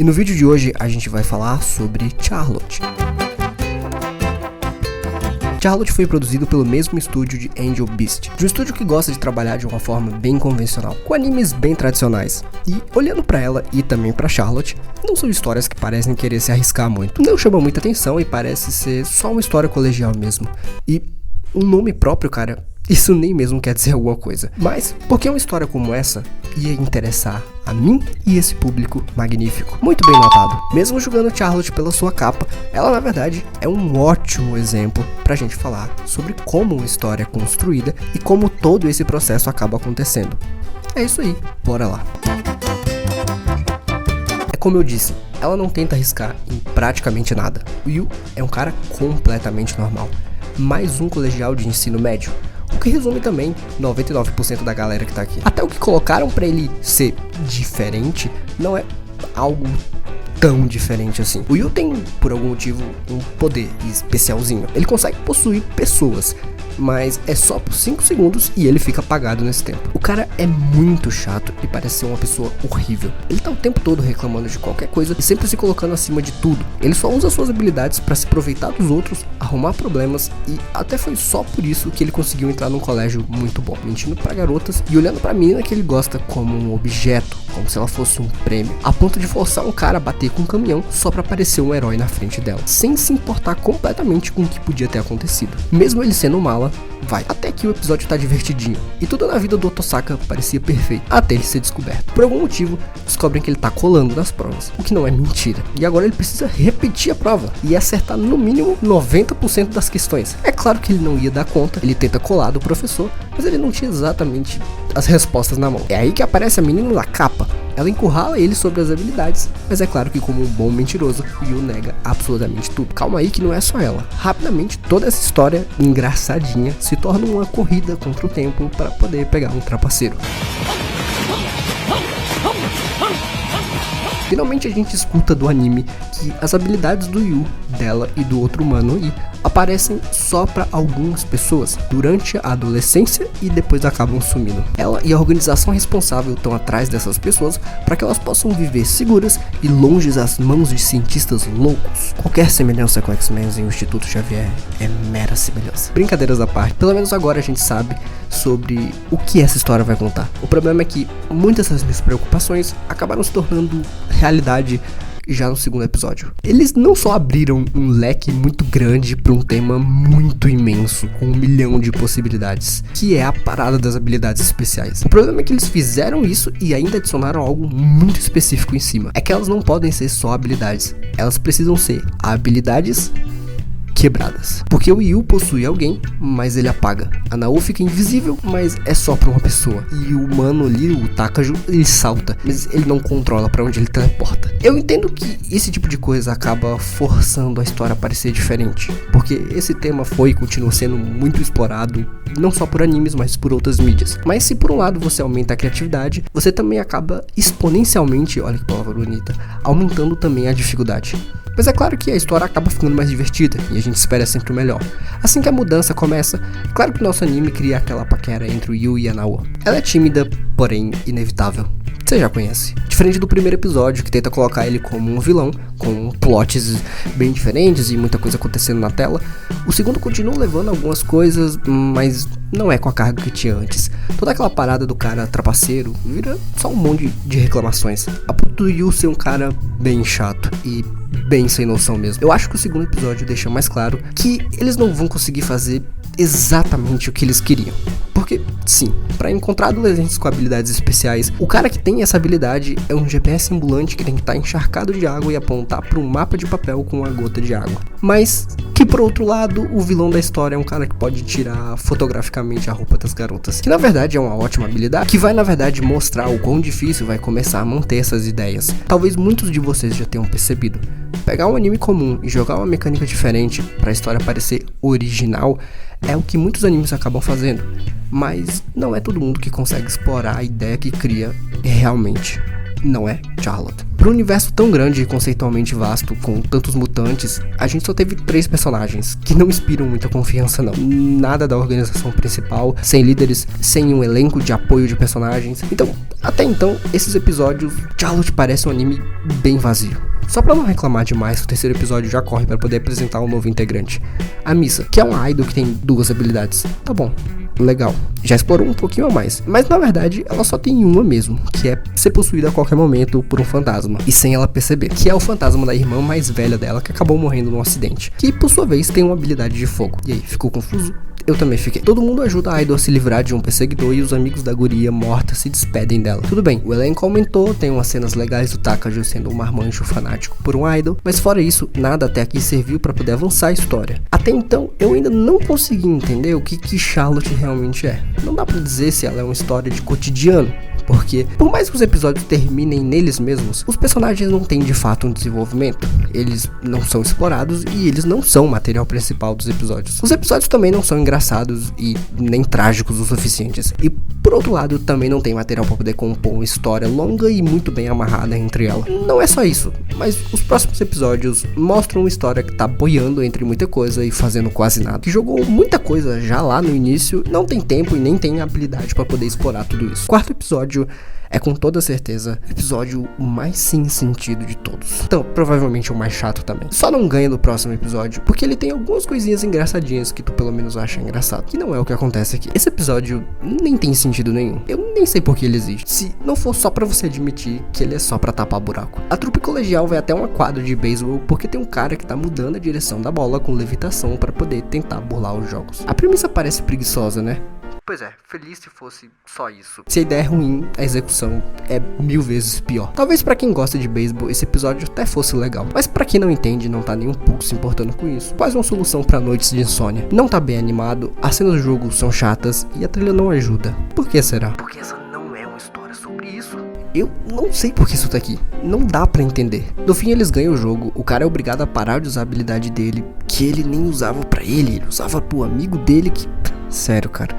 E no vídeo de hoje a gente vai falar sobre Charlotte. Charlotte foi produzido pelo mesmo estúdio de Angel Beast, de um estúdio que gosta de trabalhar de uma forma bem convencional, com animes bem tradicionais. E olhando pra ela e também pra Charlotte, não são histórias que parecem querer se arriscar muito, não chamam muita atenção e parece ser só uma história colegial mesmo. E um nome próprio, cara, isso nem mesmo quer dizer alguma coisa. Mas por que uma história como essa ia interessar a mim e esse público magnífico? Muito bem notado. Mesmo julgando Charlotte pela sua capa, ela na verdade é um ótimo exemplo pra gente falar sobre como uma história é construída e como todo esse processo acaba acontecendo. É isso aí, bora lá. É como eu disse, ela não tenta arriscar em praticamente nada. O Yu é um cara completamente normal, mais um colegial de ensino médio, o que resume também 99% da galera que tá aqui. Até o que colocaram pra ele ser diferente não é algo tão diferente assim. O Yu tem, por algum motivo, um poder especialzinho. Ele consegue possuir pessoas, mas é só por 5 segundos e ele fica apagado nesse tempo. O cara é muito chato e parece ser uma pessoa horrível. Ele tá o tempo todo reclamando de qualquer coisa e sempre se colocando acima de tudo. Ele só usa suas habilidades pra se aproveitar dos outros, arrumar problemas, e até foi só por isso que ele conseguiu entrar num colégio muito bom, mentindo pra garotas e olhando pra menina que ele gosta como um objeto, como se ela fosse um prêmio, a ponto de forçar um cara a bater com um caminhão só pra parecer um herói na frente dela, sem se importar completamente com o que podia ter acontecido. Mesmo ele sendo mala, vai. Até que o episódio tá divertidinho, e tudo na vida do Otosaka parecia perfeito, até ele ser descoberto. Por algum motivo, descobrem que ele tá colando nas provas, o que não é mentira. E agora ele precisa repetir a prova, e acertar no mínimo 90% das questões. É claro que ele não ia dar conta, ele tenta colar do professor, mas ele não tinha exatamente as respostas na mão. É aí que aparece a menina na capa. Ela encurrala ele sobre as habilidades, mas é claro que como um bom mentiroso, Yu nega absolutamente tudo. Calma aí que não é só ela. Rapidamente, toda essa história engraçadinha se torna uma corrida contra o tempo para poder pegar um trapaceiro. Finalmente a gente escuta do anime que as habilidades do Yu, dela e do outro humano Yi aparecem só para algumas pessoas durante a adolescência e depois acabam sumindo. Ela e a organização responsável estão atrás dessas pessoas para que elas possam viver seguras e longe das mãos de cientistas loucos. Qualquer semelhança com X-Men e o Instituto Xavier é mera semelhança. Brincadeiras à parte, pelo menos agora a gente sabe sobre o que essa história vai contar. O problema é que muitas das minhas preocupações acabaram se tornando realidade já no segundo episódio. Eles não só abriram um leque muito grande para um tema muito imenso, com 1 milhão de possibilidades, que é a parada das habilidades especiais. O problema é que eles fizeram isso e ainda adicionaram algo muito específico em cima. É que elas não podem ser só habilidades, elas precisam ser habilidades quebradas. Porque o Yu possui alguém, mas ele apaga. A Nao fica invisível, mas é só pra uma pessoa. E o humano ali, o Takaju, ele salta, mas ele não controla pra onde ele teleporta. Eu entendo que esse tipo de coisa acaba forçando a história a parecer diferente, porque esse tema foi e continua sendo muito explorado, não só por animes, mas por outras mídias. Mas se por um lado você aumenta a criatividade, você também acaba exponencialmente, olha que palavra bonita, aumentando também a dificuldade. Mas é claro que a história acaba ficando mais divertida e a gente espera sempre o melhor. Assim que a mudança começa, é claro que o nosso anime cria aquela paquera entre o Yu e a Nao. Ela é tímida, porém inevitável. Você já conhece. Diferente do primeiro episódio, que tenta colocar ele como um vilão, com plots bem diferentes e muita coisa acontecendo na tela, o segundo continua levando algumas coisas, mas não é com a carga que tinha antes. Toda aquela parada do cara trapaceiro vira só um monte de reclamações, a ponto do Yu ser um cara bem chato e bem sem noção mesmo. Eu acho que o segundo episódio deixa mais claro que eles não vão conseguir fazer exatamente o que eles queriam. Porque, sim, para encontrar adolescentes com habilidades especiais, o cara que tem essa habilidade é um GPS ambulante que tem que estar encharcado de água e apontar para um mapa de papel com uma gota de água. Mas que, por outro lado, o vilão da história é um cara que pode tirar fotograficamente a roupa das garotas, que na verdade é uma ótima habilidade, que vai na verdade mostrar o quão difícil vai começar a manter essas ideias. Talvez muitos de vocês já tenham percebido. Pegar um anime comum e jogar uma mecânica diferente para a história parecer original é o que muitos animes acabam fazendo, mas não é todo mundo que consegue explorar a ideia que cria realmente. não é Charlotte. Para um universo tão grande e conceitualmente vasto, com tantos mutantes, a gente só teve 3 personagens que não inspiram muita confiança não. Nada da organização principal, sem líderes, sem um elenco de apoio de personagens. Então, até então, esses episódios, Charlotte parece um anime bem vazio. Só pra não reclamar demais, o terceiro episódio já corre para poder apresentar um novo integrante. A Misa, que é um idol que tem 2 habilidades. Tá bom, legal. Já explorou um pouquinho a mais. Mas na verdade, ela só tem uma mesmo, que é ser possuída a qualquer momento por um fantasma. E sem ela perceber. Que é o fantasma da irmã mais velha dela, que acabou morrendo num acidente. Que por sua vez tem uma habilidade de fogo. E aí, ficou confuso? Eu também fiquei. Todo mundo ajuda a Idol a se livrar de um perseguidor e os amigos da guria morta se despedem dela. Tudo bem, o elenco aumentou, tem umas cenas legais do Takagi sendo um marmanjo fanático por um idol, mas fora isso, nada até aqui serviu pra poder avançar a história. Até então, eu ainda não consegui entender o que Charlotte realmente é. Não dá pra dizer se ela é uma história de cotidiano, porque por mais que os episódios terminem neles mesmos, os personagens não têm de fato um desenvolvimento. Eles não são explorados e eles não são o material principal dos episódios. Os episódios também não são engraçados e nem trágicos o suficientes. E por outro lado, também não tem material para poder compor uma história longa e muito bem amarrada entre ela. Não é só isso, mas os próximos episódios mostram uma história que tá boiando entre muita coisa e fazendo quase nada. Que jogou muita coisa já lá no início, não tem tempo e nem tem habilidade para poder explorar tudo isso. Quarto episódio é com toda certeza o episódio mais sem sentido de todos. Então, provavelmente o mais chato também. Só não ganha do próximo episódio, porque ele tem algumas coisinhas engraçadinhas que tu pelo menos acha engraçado. Que não é o que acontece aqui. Esse episódio nem tem sentido nenhum. Eu nem sei por que ele existe. Se não for só pra você admitir que ele é só pra tapar buraco. A trupe colegial vai até uma quadra de beisebol porque tem um cara que tá mudando a direção da bola com levitação pra poder tentar burlar os jogos. A premissa parece preguiçosa, né? Pois é, feliz se fosse só isso. Se a ideia é ruim, a execução é 1000 vezes pior. Talvez pra quem gosta de beisebol, esse episódio até fosse legal. Mas pra quem não entende, não tá nem um pouco se importando com isso. Quase uma solução pra noites de insônia. Não tá bem animado, as cenas do jogo são chatas e a trilha não ajuda. Por que será? Porque essa não é uma história sobre isso. Eu não sei por que isso tá aqui. Não dá pra entender. No fim eles ganham o jogo, o cara é obrigado a parar de usar a habilidade dele, que ele nem usava pra ele usava pro amigo dele que... Sério, cara.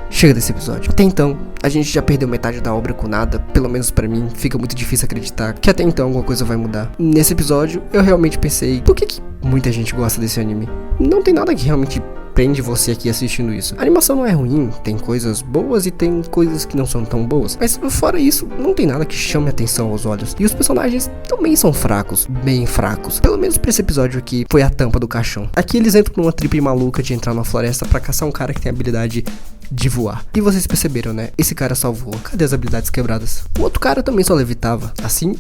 Chega desse episódio. Até então, a gente já perdeu metade da obra com nada. Pelo menos pra mim, fica muito difícil acreditar que até então alguma coisa vai mudar. Nesse episódio, eu realmente pensei, por que muita gente gosta desse anime? Não tem nada que realmente prende você aqui assistindo isso. A animação não é ruim, tem coisas boas e tem coisas que não são tão boas. Mas fora isso, não tem nada que chame atenção aos olhos. E os personagens também são fracos, bem fracos. Pelo menos pra esse episódio aqui, foi a tampa do caixão. Aqui eles entram numa trip maluca de entrar na floresta pra caçar um cara que tem a habilidade de voar. E vocês perceberam, né? Esse cara só voa. Cadê as habilidades quebradas? O outro cara também só levitava. Assim,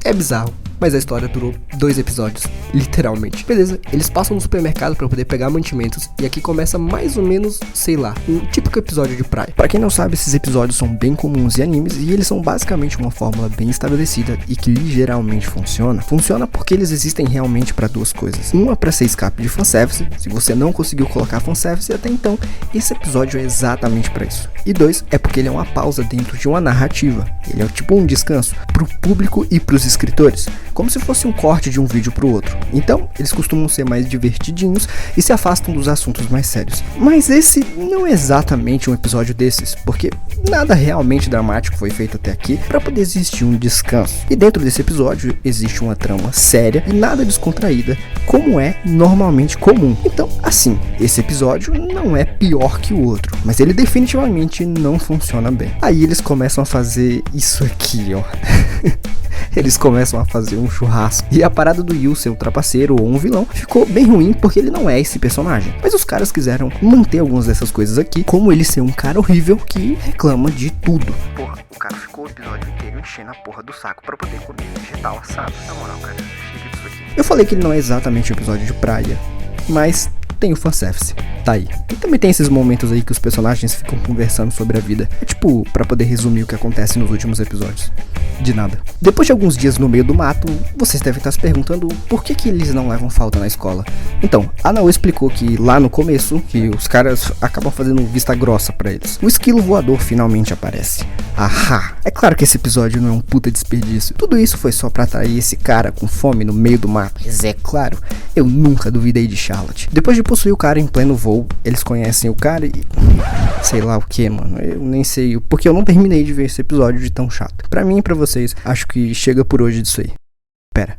é bizarro. Mas a história durou 2 episódios, literalmente. Beleza, eles passam no supermercado pra poder pegar mantimentos. E aqui começa mais ou menos, sei lá, um típico episódio de praia. Pra quem não sabe, esses episódios são bem comuns em animes. E eles são basicamente uma fórmula bem estabelecida e que geralmente funciona. Funciona porque eles existem realmente pra 2 coisas. Uma pra ser escape de fanservice. Se você não conseguiu colocar fanservice até então, esse episódio é exatamente pra isso. E 2, é porque ele é uma pausa dentro de uma narrativa. Ele é tipo um descanso pro público e pros escritores. Como se fosse um corte de um vídeo pro outro. Então, eles costumam ser mais divertidinhos e se afastam dos assuntos mais sérios. Mas esse não é exatamente um episódio desses, porque nada realmente dramático foi feito até aqui para poder existir um descanso. E dentro desse episódio existe uma trama séria e nada descontraída, como é normalmente comum. Então, assim, esse episódio não é pior que o outro, mas ele definitivamente não funciona bem. Aí eles começam a fazer isso aqui, ó. Eles começam a fazer um churrasco. E a parada do Yu ser um trapaceiro ou um vilão ficou bem ruim porque ele não é esse personagem. Mas os caras quiseram manter algumas dessas coisas aqui, como ele ser um cara horrível que reclama de tudo. Porra, o cara ficou o episódio inteiro enchendo a porra do saco pra poder comer vegetal assado. Na moral, cara, chega disso aqui. Eu falei que ele não é exatamente um episódio de praia, mas tem o fanservice, tá aí. E também tem esses momentos aí que os personagens ficam conversando sobre a vida. É tipo, pra poder resumir o que acontece nos últimos episódios. De nada. Depois de alguns dias no meio do mato, vocês devem estar se perguntando por que eles não levam falta na escola. Então, a Naô explicou que lá no começo, que os caras acabam fazendo vista grossa pra eles. O esquilo voador finalmente aparece. Ahá! É claro que esse episódio não é um puta desperdício. Tudo isso foi só pra atrair esse cara com fome no meio do mato. Mas é claro, eu nunca duvidei de Charlotte. Depois de possuir o cara em pleno voo, ou eles conhecem o cara e... sei lá o que, mano. Eu nem sei, porque eu não terminei de ver esse episódio de tão chato. Pra mim e pra vocês, acho que chega por hoje disso aí. Pera.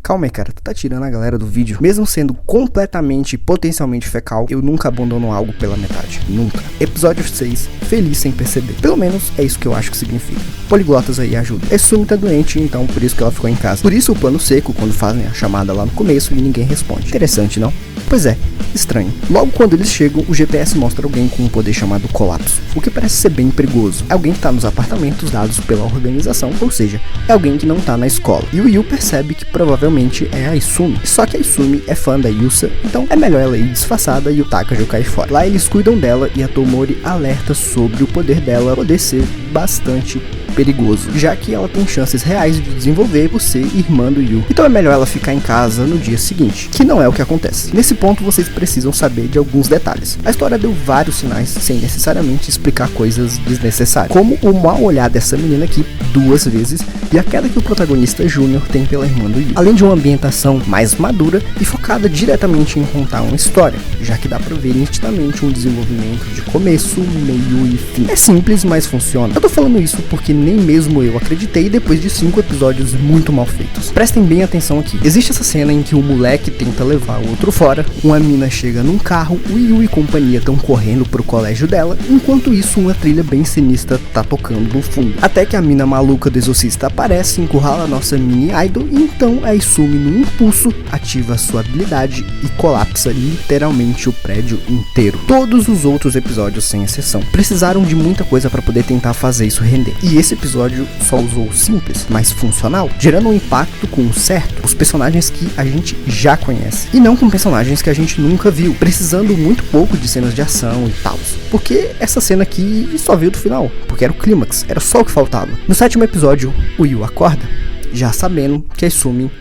Calma aí, cara, tu tá tirando a galera do vídeo. Mesmo sendo completamente e potencialmente fecal, eu nunca abandono algo pela metade. Nunca. Episódio 6, feliz sem perceber. Pelo menos é isso que eu acho que significa. Poliglotas aí ajudam. A Sumi tá doente, então por isso que ela ficou em casa. Por isso o plano seco quando fazem a chamada lá no começo e ninguém responde. Interessante, não? Pois é, estranho. Logo quando eles chegam, o GPS mostra alguém com um poder chamado colapso, o que parece ser bem perigoso. É alguém que tá nos apartamentos dados pela organização, ou seja, é alguém que não tá na escola. E o Yu percebe que provavelmente é a Isumi. Só que a Isumi é fã da Yusa, então é melhor ela ir disfarçada e o Takajo cair fora. Lá eles cuidam dela e a Tomori alerta sobre o poder dela poder ser bastante perigoso, já que ela tem chances reais de desenvolver por ser irmã do Yu. Então é melhor ela ficar em casa no dia seguinte, que não é o que acontece. Nesse ponto vocês precisam saber de alguns detalhes. A história deu vários sinais sem necessariamente explicar coisas desnecessárias, como o mau olhar dessa menina aqui 2 vezes e a queda que o protagonista Júnior tem pela irmã do Yu, além de uma ambientação mais madura e focada diretamente em contar uma história, já que dá pra ver nitidamente um desenvolvimento de começo, meio e fim. É simples, mas funciona. Eu tô falando isso porque nem mesmo eu acreditei depois de 5 episódios muito mal feitos. Prestem bem atenção aqui. Existe essa cena em que o moleque tenta levar o outro fora, uma mina chega num carro, o Yu e companhia estão correndo pro colégio dela, enquanto isso uma trilha bem sinistra tá tocando no fundo. Até que a mina maluca do exorcista aparece, encurrala a nossa mini idol, e então a Isumi no impulso ativa sua habilidade e colapsa literalmente o prédio inteiro. Todos os outros episódios, sem exceção, precisaram de muita coisa para poder tentar fazer isso render. E esse episódio só usou o simples, mas funcional, gerando um impacto com o certo, os personagens que a gente já conhece, e não com personagens que a gente nunca viu, precisando muito pouco de cenas de ação e tal. Porque essa cena aqui só veio do final, porque era o clímax, era só o que faltava. No 7º episódio, o Yu acorda, já sabendo que a Isumi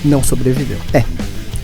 não sobreviveu.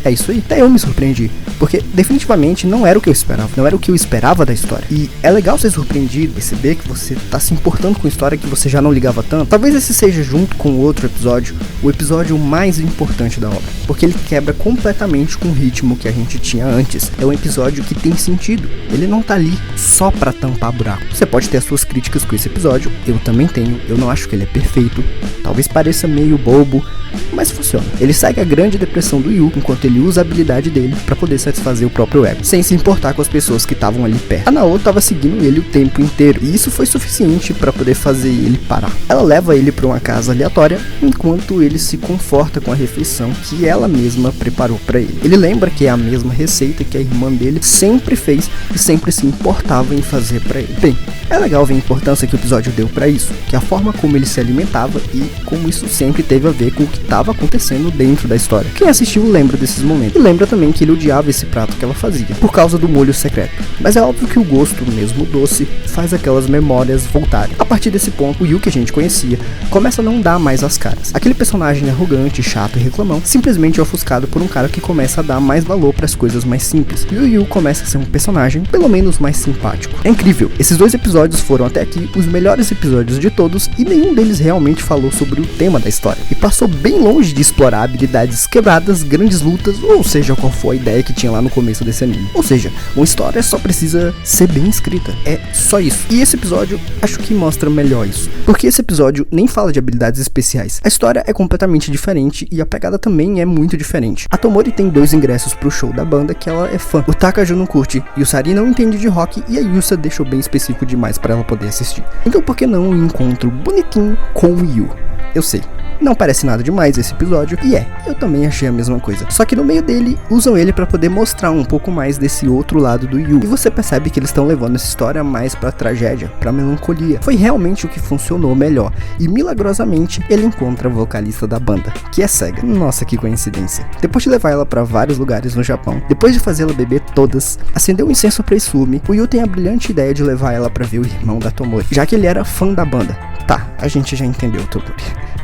É isso aí. Até eu me surpreendi, porque definitivamente não era o que eu esperava. Não era o que eu esperava da história. E é legal ser surpreendido, perceber que você tá se importando com a história que você já não ligava tanto. Talvez esse seja, junto com o outro episódio, o episódio mais importante da obra, porque ele quebra completamente com o ritmo que a gente tinha antes. É um episódio que tem sentido. Ele não tá ali só pra tampar buraco. Você pode ter as suas críticas com esse episódio, eu também tenho. Eu não acho que ele é perfeito, talvez pareça meio bobo, mas funciona. Ele segue a grande depressão do Yu, enquanto ele usa a habilidade dele pra poder satisfazer o próprio ego, sem se importar com as pessoas que estavam ali perto. A Nao tava seguindo ele o tempo inteiro, e isso foi suficiente pra poder fazer ele parar. Ela leva ele pra uma casa aleatória, enquanto ele se conforta com a refeição que ela mesma preparou pra ele. Ele lembra que é a mesma receita que a irmã dele sempre fez e sempre se importava em fazer pra ele. Bem, é legal ver a importância que o episódio deu pra isso, que a forma como ele se alimentava e como isso sempre teve a ver com o que estava acontecendo dentro da história. Quem assistiu lembra desses momentos, e lembra também que ele odiava esse prato que ela fazia, por causa do molho secreto. Mas é óbvio que o gosto, mesmo doce, faz aquelas memórias voltarem. A partir desse ponto, o Yu que a gente conhecia começa a não dar mais as caras. Aquele personagem arrogante, chato e reclamão, simplesmente é ofuscado por um cara que começa a dar mais valor para as coisas mais simples. E o Yu começa a ser um personagem, pelo menos, mais simpático. É incrível, esses 2 episódios foram até aqui os melhores episódios de todos, e nenhum deles realmente falou sobre o tema da história, e passou bem longe de explorar habilidades quebradas, grandes lutas, ou seja, qual for a ideia que tinha lá no começo desse anime. Ou seja, uma história só precisa ser bem escrita, é só isso. E esse episódio acho que mostra melhor isso, porque esse episódio nem fala de habilidades especiais. A história é completamente diferente e a pegada também é muito diferente. A Tomori tem 2 ingressos pro show da banda que ela é fã. O Takajo não curte, e o Sari não entende de rock, e a Yusa deixou bem específico demais pra ela poder assistir. Então por que não um encontro bonitinho com o Yu? Eu sei, não parece nada demais esse episódio, e eu também achei a mesma coisa. Só que no meio dele, usam ele pra poder mostrar um pouco mais desse outro lado do Yu. E você percebe que eles estão levando essa história mais pra tragédia, pra melancolia. Foi realmente o que funcionou melhor. E milagrosamente, ele encontra a vocalista da banda, que é cega. Nossa, que coincidência. Depois de levar ela pra vários lugares no Japão, depois de fazê-la beber todas, acender um incenso pra Isumi, o Yu tem a brilhante ideia de levar ela pra ver o irmão da Tomori, já que ele era fã da banda. Tá, a gente já entendeu, Tomori.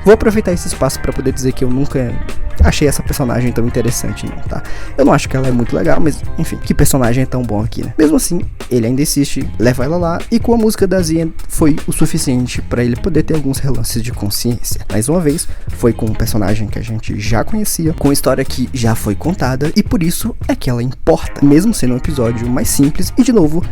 Vou aproveitar esse espaço para poder dizer que eu nunca achei essa personagem tão interessante não, tá? Eu não acho que ela é muito legal, mas enfim, que personagem é tão bom aqui, né? Mesmo assim, ele ainda insiste, leva ela lá, e com a música da Zian foi o suficiente pra ele poder ter alguns relances de consciência. Mais uma vez, foi com um personagem que a gente já conhecia, com uma história que já foi contada, e por isso é que ela importa, mesmo sendo um episódio mais simples e, de novo,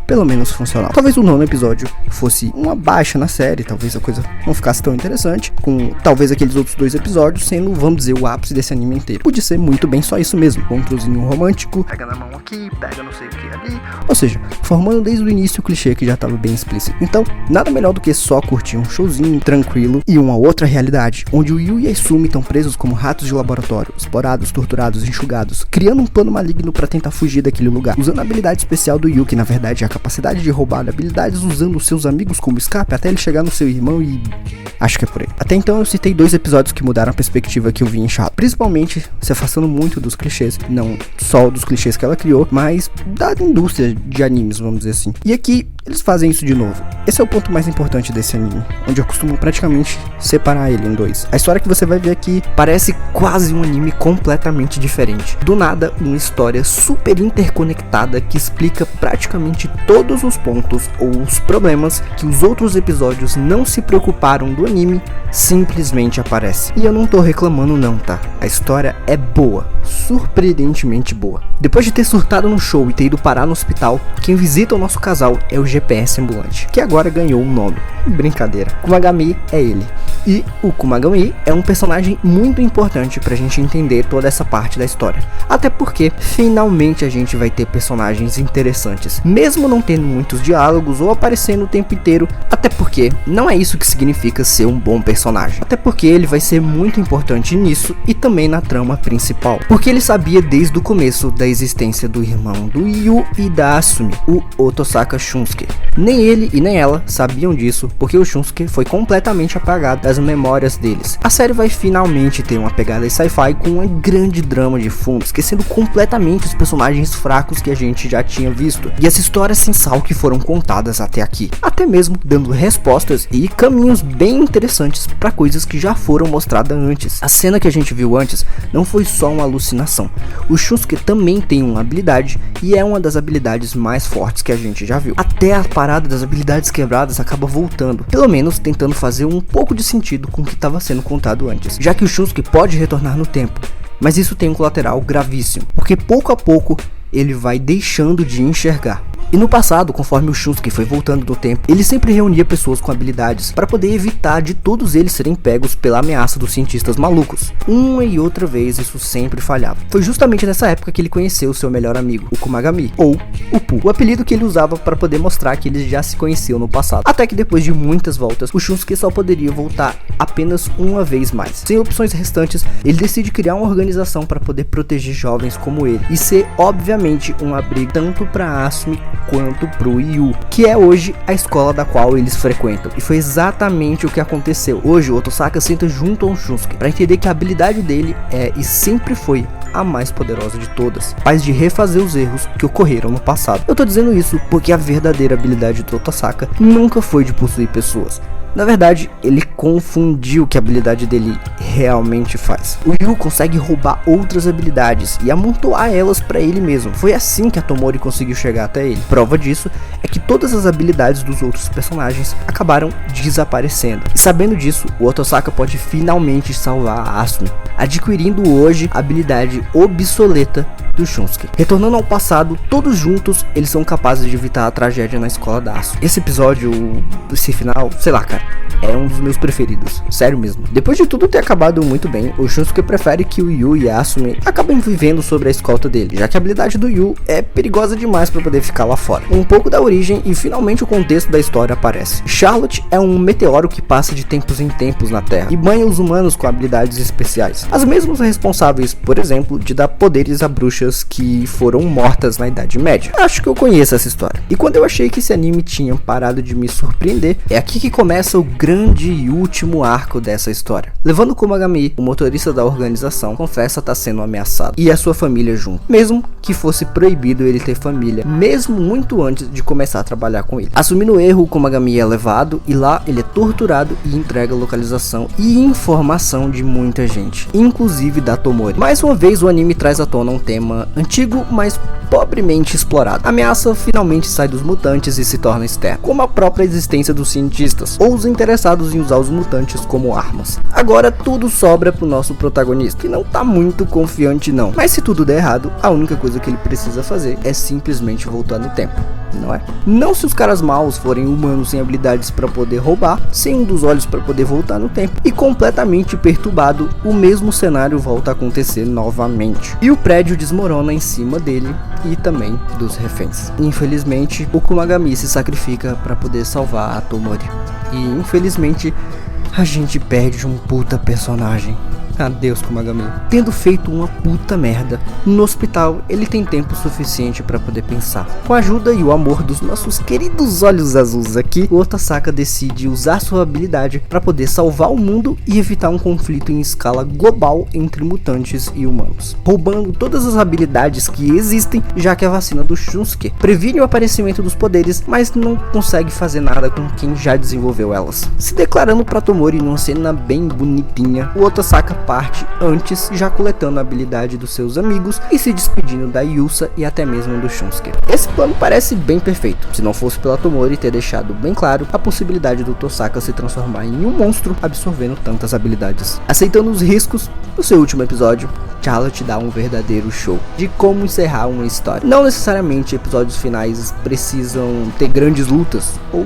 pelo menos funcional. Talvez o 9º episódio fosse uma baixa na série, talvez a coisa não ficasse tão interessante, com talvez aqueles outros 2 episódios sendo, vamos dizer, o ápice desse anime inteiro. Podia ser muito bem só isso mesmo, com um trozinho romântico, pega na mão aqui, pega não sei o que ali, ou seja, formando desde o início o clichê que já estava bem explícito. Então, nada melhor do que só curtir um showzinho tranquilo e uma outra realidade, onde o Yu e a Isumi estão presos como ratos de laboratório, explorados, torturados, enxugados, criando um plano maligno para tentar fugir daquele lugar, usando a habilidade especial do Yu, que na verdade é a capacidade de roubar habilidades usando os seus amigos como escape até ele chegar no seu irmão e... acho que é por aí. Até então eu citei 2 episódios que mudaram a perspectiva que eu vi em Charlotte, principalmente se afastando muito dos clichês, não só dos clichês que ela criou, mas da indústria de animes, vamos dizer assim. E aqui eles fazem isso de novo. Esse é o ponto mais importante desse anime, onde eu costumo praticamente separar ele em 2. A história que você vai ver aqui parece quase um anime completamente diferente. Do nada, uma história super interconectada que explica praticamente todos os pontos ou os problemas que os outros episódios não se preocuparam do anime, simplesmente aparece. E eu não tô reclamando não, tá? A história é boa, surpreendentemente boa. Depois de ter surtado no show e ter ido parar no hospital, quem visita o nosso casal é o GPS ambulante, que agora ganhou um nome. Brincadeira. Kumagami é ele. E o Kumagami é um personagem muito importante pra gente entender toda essa parte da história. Até porque, finalmente a gente vai ter personagens interessantes, mesmo não tendo muitos diálogos ou aparecendo o tempo inteiro, até porque não é isso que significa ser um bom personagem. Até porque ele vai ser muito importante nisso e também na trama principal. Porque ele sabia desde o começo da existência do irmão do Yu e da Asumi, o Otosaka Shunsuke. Nem ele e nem ela sabiam disso, porque o Shunsuke foi completamente apagado das memórias deles. A série vai finalmente ter uma pegada sci-fi com um grande drama de fundo, esquecendo completamente os personagens fracos que a gente já tinha visto, e as histórias sem sal que foram contadas até aqui, até mesmo dando respostas e caminhos bem interessantes para coisas que já foram mostradas antes. A cena que a gente viu antes não foi só uma alucinação. O Shunsuke também tem uma habilidade, e é uma das habilidades mais fortes que a gente já viu. Até a parada das habilidades quebradas acaba voltando, pelo menos tentando fazer um pouco de sentido com o que estava sendo contado antes, já que o Shunsuke pode retornar no tempo, mas isso tem um colateral gravíssimo, porque pouco a pouco ele vai deixando de enxergar. E no passado, conforme o Shunsuke foi voltando do tempo, ele sempre reunia pessoas com habilidades para poder evitar de todos eles serem pegos pela ameaça dos cientistas malucos. Uma e outra vez isso sempre falhava. Foi justamente nessa época que ele conheceu seu melhor amigo, o Kumagami, ou o Poo, o apelido que ele usava para poder mostrar que eles já se conheciam no passado. Até que depois de muitas voltas, o Shunsuke só poderia voltar apenas uma vez mais. Sem opções restantes, ele decide criar uma organização para poder proteger jovens como ele, e ser obviamente um abrigo tanto para Asumi quanto pro Yu, que é hoje a escola da qual eles frequentam. E foi exatamente o que aconteceu. Hoje o Otosaka senta junto ao Shunsuke para entender que a habilidade dele é e sempre foi a mais poderosa de todas, capaz de refazer os erros que ocorreram no passado. Eu tô dizendo isso porque a verdadeira habilidade do Otosaka nunca foi de possuir pessoas. Na verdade, ele confundiu o que a habilidade dele realmente faz. O Yu consegue roubar outras habilidades e amontoar elas para ele mesmo. Foi assim que a Tomori conseguiu chegar até ele. Prova disso é que todas as habilidades dos outros personagens acabaram desaparecendo. E sabendo disso, o Otosaka pode finalmente salvar a Asumi, adquirindo hoje a habilidade obsoleta do Shunsuke. Retornando ao passado, todos juntos, eles são capazes de evitar a tragédia na escola da Asumi. Esse episódio, esse final, sei lá, cara, é um dos meus preferidos, sério mesmo. Depois de tudo ter acabado muito bem, o Shunsuke prefere que o Yu e a Asumi acabem vivendo sobre a escolta dele, já que a habilidade do Yu é perigosa demais para poder ficar lá fora. Um pouco da origem e finalmente o contexto da história aparece. Charlotte é um meteoro que passa de tempos em tempos na Terra e banha os humanos com habilidades especiais, as mesmas responsáveis, por exemplo, de dar poderes a bruxas que foram mortas na Idade Média. Acho que eu conheço essa história. E quando eu achei que esse anime tinha parado de me surpreender, é aqui que começa começa o grande e último arco dessa história. Levando Komagami, o motorista da organização, confessa estar sendo ameaçado e a sua família junto, mesmo que fosse proibido ele ter família, mesmo muito antes de começar a trabalhar com ele. Assumindo o erro, o Komagami é levado e lá ele é torturado e entrega localização e informação de muita gente, inclusive da Tomori. Mais uma vez o anime traz à tona um tema antigo, mas pobremente explorado. A ameaça finalmente sai dos mutantes e se torna externa, como a própria existência dos cientistas, ou os interessados em usar os mutantes como armas. Agora tudo sobra pro nosso protagonista, que não tá muito confiante não. Mas se tudo der errado, a única coisa que ele precisa fazer é simplesmente voltar no tempo, não é? Não se os caras maus forem humanos sem habilidades para poder roubar, sem um dos olhos para poder voltar no tempo, e completamente perturbado, o mesmo cenário volta a acontecer novamente. E o prédio desmorona em cima dele e também dos reféns. Infelizmente, o Komagami se sacrifica para poder salvar a Tomori. E infelizmente, a gente perde um puta personagem. Adeus, Komagami. Tendo feito uma puta merda, no hospital ele tem tempo suficiente para poder pensar. Com a ajuda e o amor dos nossos queridos olhos azuis aqui, o Otosaka decide usar sua habilidade para poder salvar o mundo e evitar um conflito em escala global entre mutantes e humanos, roubando todas as habilidades que existem, já que a vacina do Shunsuke previne o aparecimento dos poderes, mas não consegue fazer nada com quem já desenvolveu elas. Se declarando para Tomori numa cena bem bonitinha, o Otosaka parte antes, já coletando a habilidade dos seus amigos e se despedindo da Yusa e até mesmo do Shunsuke. Esse plano parece bem perfeito, se não fosse pela Tomori ter deixado bem claro a possibilidade do Otosaka se transformar em um monstro absorvendo tantas habilidades. Aceitando os riscos, no seu último episódio, Charlotte dá um verdadeiro show de como encerrar uma história. Não necessariamente episódios finais precisam ter grandes lutas ou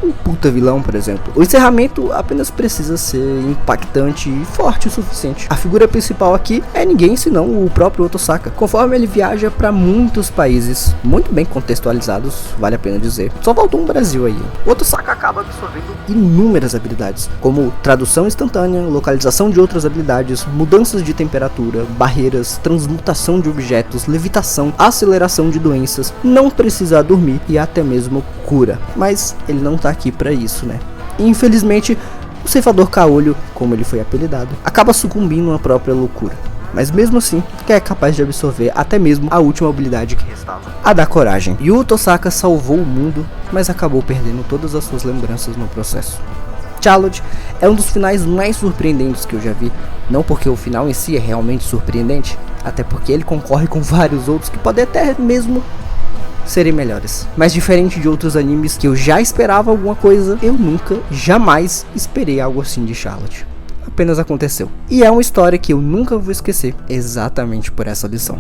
um puta vilão, por exemplo. O encerramento apenas precisa ser impactante e forte o suficiente. A figura principal aqui é ninguém senão o próprio Otosaka. Conforme ele viaja para muitos países, muito bem contextualizados, vale a pena dizer. Só faltou um Brasil aí. O Otosaka acaba absorvendo inúmeras habilidades, como tradução instantânea, localização de outras habilidades, mudanças de temperatura, barreiras, transmutação de objetos, levitação, aceleração de doenças, não precisar dormir e até mesmo cura. Mas ele não tá aqui pra isso, né? Infelizmente, o ceifador caolho, como ele foi apelidado, acaba sucumbindo à própria loucura. Mas mesmo assim, que é capaz de absorver até mesmo a última habilidade que restava, a da coragem. E o Otosaka salvou o mundo, mas acabou perdendo todas as suas lembranças no processo. Charlotte é um dos finais mais surpreendentes que eu já vi. Não porque o final em si é realmente surpreendente, até porque ele concorre com vários outros que podem até mesmo serem melhores. Mas diferente de outros animes que eu já esperava alguma coisa, eu nunca, jamais esperei algo assim de Charlotte. Apenas aconteceu. E é uma história que eu nunca vou esquecer, exatamente por essa lição.